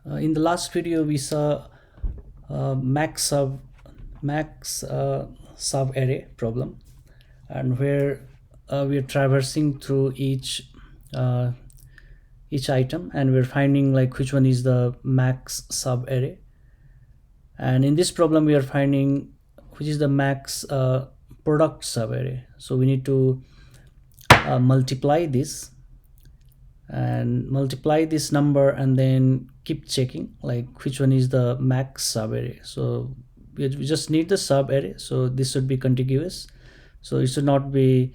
In the last video we saw max sub array problem, and where we are traversing through each item, and we're finding like which one is the max sub array. And in this problem we are finding which is the max product sub array. So we need to multiply this number and then keep checking like which one is the max sub array. So we just need the sub array, so this should be contiguous, so it should not be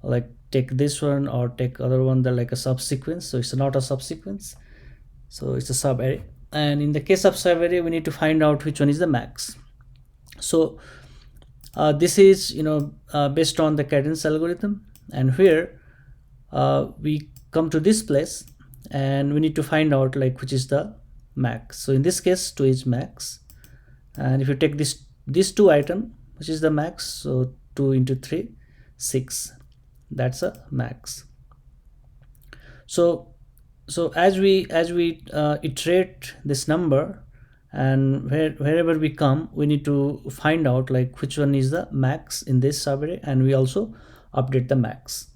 like take this one or take other one, that like a subsequence. So it's not a subsequence, so it's a sub array. And in the case of sub array we need to find out which one is the max. So this is based on the Kaden's algorithm, and here we come to this place and we need to find out like which is the max. So in this case 2 is max, and if you take this two item, which is the max, so 2 into 3 6, that's a max. So as we iterate this number, and wherever we come, we need to find out like which one is the max in this subarray, and we also update the max.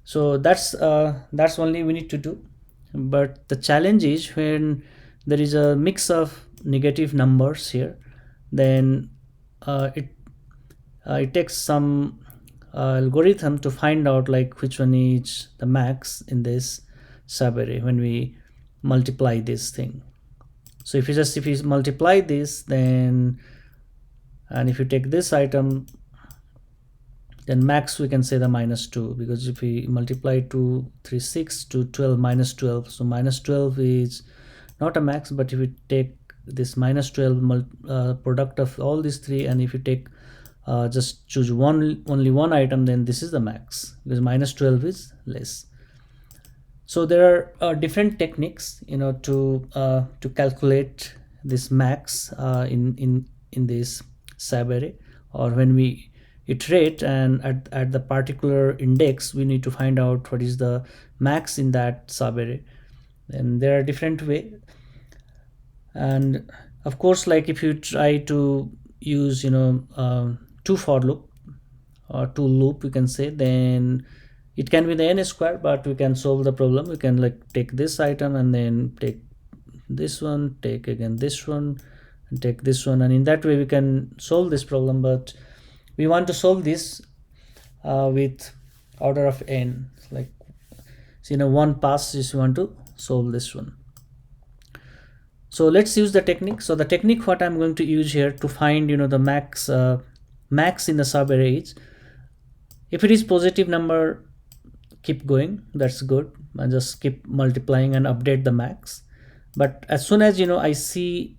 So that's only we need to do. But the challenge is when there is a mix of negative numbers here, then it takes some algorithm to find out like which one is the max in this subarray when we multiply this thing. So if you multiply this, then, and if you take this item, then max we can say the -2, because if we multiply 2 3 6 to 12 -12, so -12 is not a max. But if you take this -12 product of all these three, and if you take just choose only one item, then this is the max, because -12 is less. So there are different techniques to calculate this max in this subarray, or when we iterate and at the particular index we need to find out what is the max in that subarray. And there are different way. And of course, like if you try to use two for loop or two loop, you can say, then it can be the n square, but we can solve the problem. We can like take this item and then take this one, take again this one, and take this one, and in that way we can solve this problem. But we want to solve this with order of n, like one pass is we want to solve this one. So let's use the technique. So the technique what I'm going to use here to find the max in the subarray is, if it is positive number, keep going, that's good, and just keep multiplying and update the max. But as soon as I see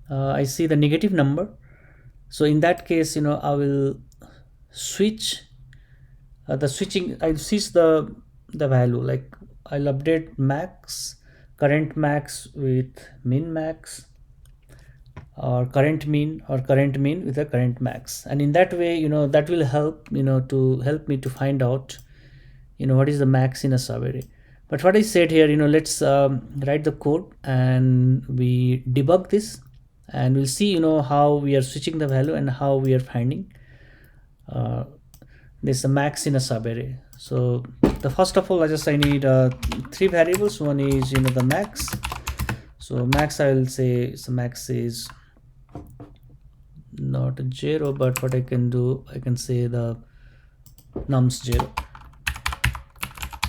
the negative number, so in that case I will switch I'll switch the value, like I'll update current max with min max, or current mean with the current max. And in that way that will help me to find out what is the max in a subarray. But what I said here, let's write the code and we debug this, and we'll see how we are switching the value and how we are finding this max in a subarray. So the first of all, I need three variables. One is the max. So max, I will say, so max is not a 0, but what I can do, I can say the nums 0.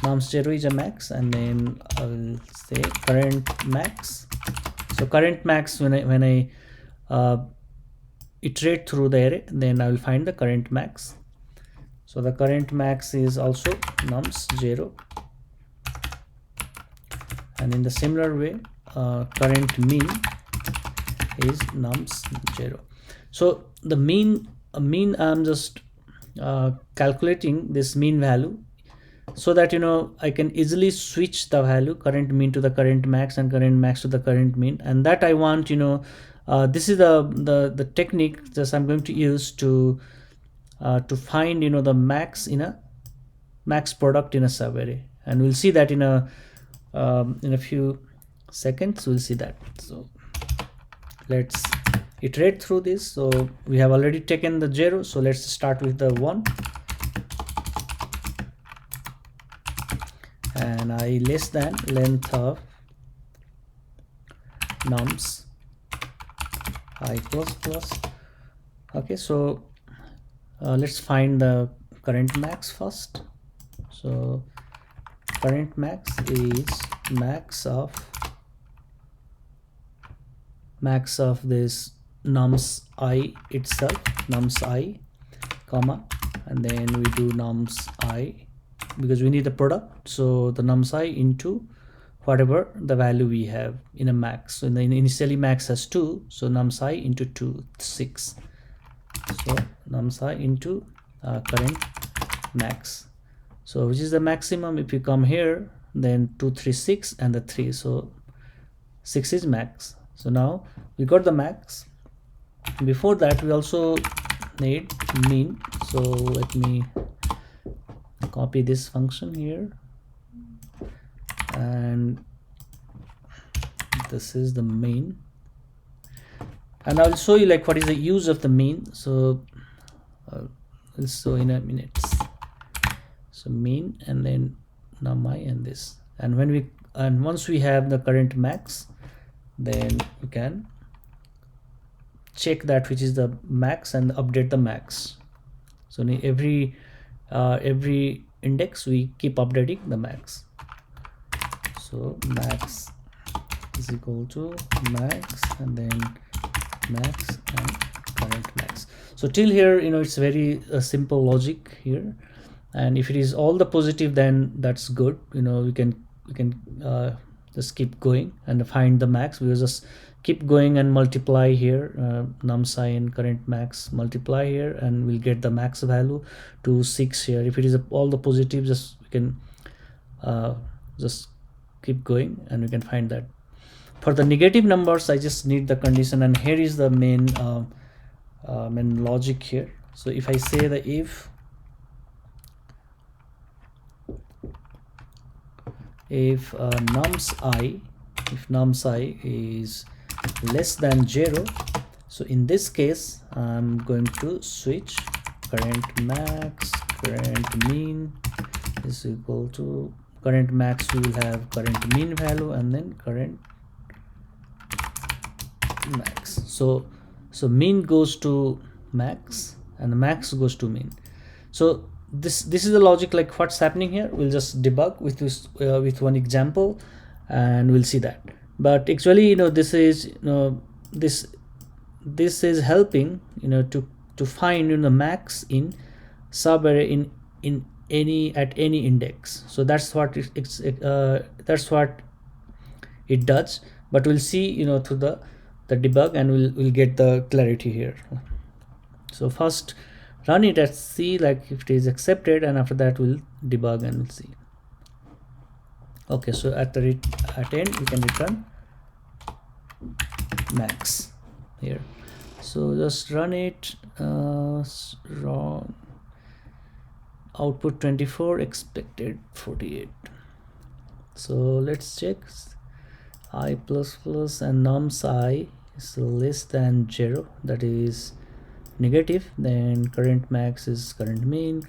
Nums 0 is a max, and then I will say current max. So current max, when I iterate through the array, then I will find the current max. So the current max is also nums 0, and in the similar way current mean is nums 0. So the mean I'm just calculating this mean value, so that I can easily switch the value current mean to the current max and current max to the current mean. And that I want this is the technique that I'm going to use to find the max in a max product in a subarray. And we'll see that in a few seconds, we'll see that. So let's iterate through this. So we have already taken the 0, so let's start with the 1, and I less than length of nums I plus plus. Okay, so let's find the current max first. So current max is max of this nums I itself, nums I, comma, and then we do nums I because we need the product. So the nums I into whatever the value we have in a max. So initially max has 2, so nums I into 2, 6. So nums I into current max. So which is the maximum? If you come here, then 2, 3, 6 and the 3. So 6 is max. So now we got the max. Before that we also need mean. So let me copy this function here, and this is the mean, and I'll show you like what is the use of the mean. So I'll show in a minute. So mean and then numi and this, and once we have the current max, then we can check that which is the max and update the max. So in every index we keep updating the max. So max is equal to max and then max and current max. So till here, it's very simple logic here, and if it is all the positive, then that's good. We can just keep going and find the max. We will just keep going and multiply here, nums I and current max, multiply here, and we'll get the max value to 6 here. If it is all the positive, just we can just keep going and we can find that. For the negative numbers, I just need the condition, and here is the main logic here. So if I say the if nums I is less than 0, so in this case I'm going to switch current max, current mean is equal to current max. We will have current mean value and then current max. So mean goes to max and the max goes to mean. So this is the logic, like what's happening here. We'll just debug with this with one example and we'll see that. But actually, this is this is helping to find the max in subarray in at any index. So that's what that's what it does. But we'll see through the debug, and we'll get the clarity here. So first run it and see like if it is accepted, and after that we'll debug and we'll see. Okay, so at end we can return max here. So just run it. Wrong. Output 24, expected 48. So let's check. I plus plus and nums I is less than 0, that is negative. Then current max is current mean,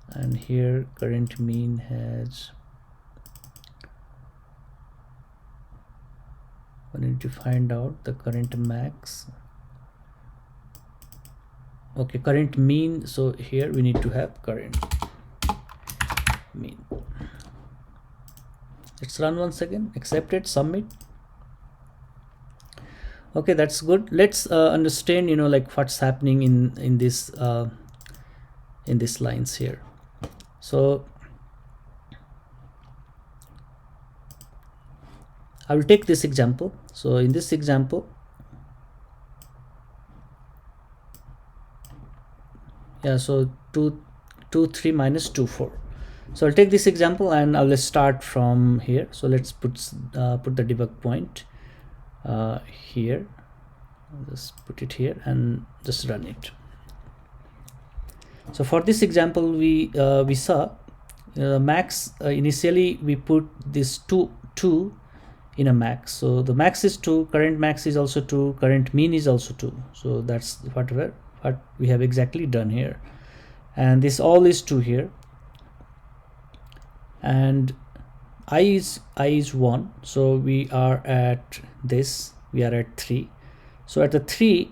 and here current mean has, we need to find out the current max. Okay, current mean, so here we need to have current mean. Let's run once again, accept it, submit. Okay, that's good. Let's understand like what's happening in this in these lines here. So I will take this example. So in this example, yeah, so 2 3 minus 2 4. So I'll take this example and I'll start from here. So let's put the debug point here. I'll just put it here and just run it. So for this example, we saw max, initially we put this 2 2 in a max. So the max is 2, current max is also 2, current mean is also 2. So that's what we have exactly done here. And this all is 2 here, and I is 1, so we are at 3. So at the 3,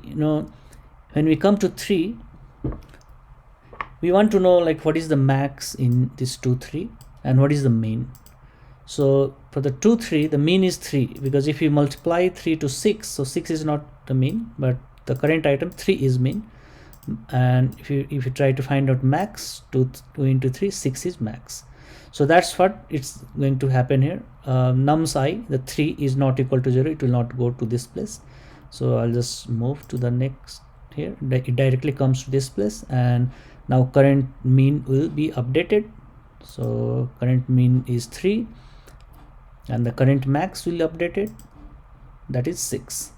when we come to 3, we want to know like what is the max in this 2 3 and what is the mean. So for the 2 3, the mean is 3, because if you multiply 3 to 6, so 6 is not the mean, but the current item 3 is mean. And if you try to find out max, 2 into 3, 6 is max. So that's what it's going to happen here. Nums I, the 3 is not equal to 0, it will not go to this place. So I'll just move to the next here. It directly comes to this place, and now current mean will be updated. So current mean is 3, and the current max will be updated, that is 6.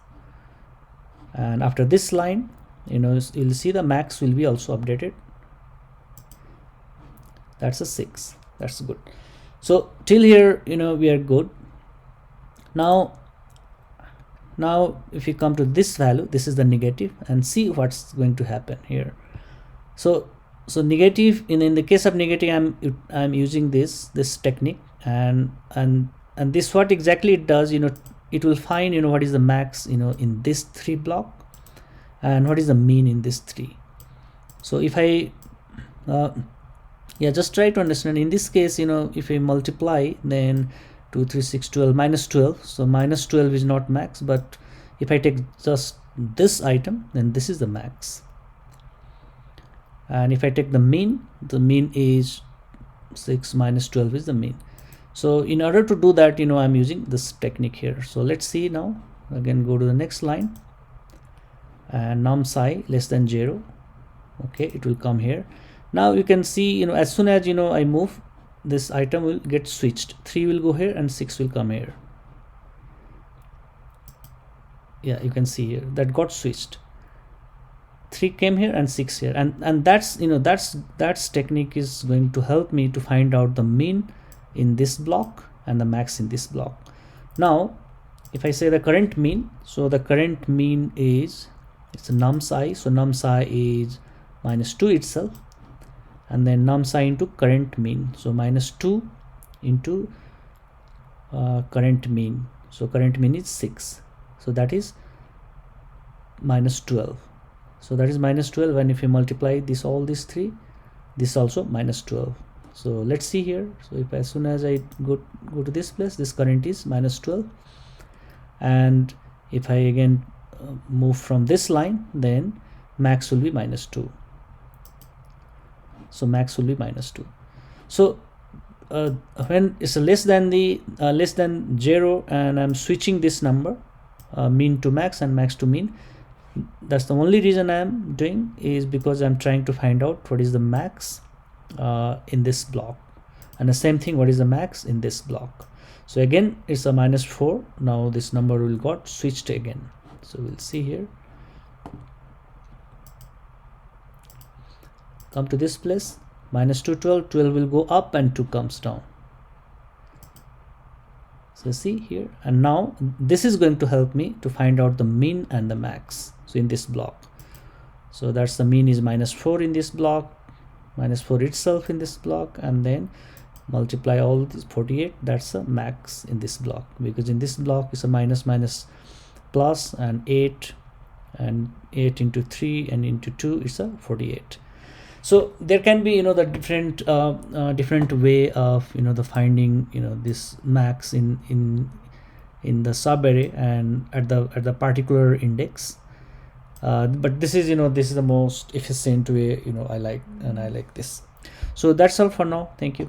And after this line, you'll see the max will be also updated, that's a 6. That's good. So till here, we are good. Now if you come to this value, this is the negative, and see what's going to happen here. So negative, in the case of negative, I'm using this technique, and this what exactly it does, it will find what is the max in this 3 block, and what is the mean in this 3. So if I just try to understand. In this case, if I multiply, then 2 3 6 12 minus 12, so minus 12 is not max, but if I take just this item, then this is the max. And if I take the mean is 6 minus 12 is the mean. So in order to do that, I'm using this technique here. So let's see now. Again, go to the next line, and nums I less than 0. Okay, it will come here. Now you can see, as soon as I move, this item will get switched. 3 will go here and 6 will come here. Yeah, you can see here that got switched. 3 came here and 6 here, and that's that's technique is going to help me to find out the mean in this block and the max in this block. Now if I say the current mean, so the current mean is, it's a nums I, so nums I is minus 2 itself, and then nums I into current mean, so minus 2 into current mean, so current mean is 6, so that is minus 12. So that is minus 12, and if you multiply this all these 3, this also minus 12. So let's see here. So if as soon as I go to this place, this current is minus 12, and if I again move from this line, then max will be minus 2. So max will be minus 2. So when it's less than 0, and I'm switching this number, mean to max and max to mean, that's the only reason I'm doing, is because I'm trying to find out what is the max in this block, and the same thing, what is the max in this block. So again, it's a minus 4. Now this number will got switched again. So we'll see here. Come to this place, minus 2 12, 12 will go up and 2 comes down. So see here, and now this is going to help me to find out the mean and the max. So in this block, so that's the mean is minus 4 in this block, minus 4 itself in this block, and then multiply all this 48, that's a max in this block, because in this block is a minus minus plus, and 8 into 3 and into 2 is a 48. So there can be the different way of the finding this max in the subarray and at the particular index, but this is this is the most efficient way I like this. So that's all for now. Thank you.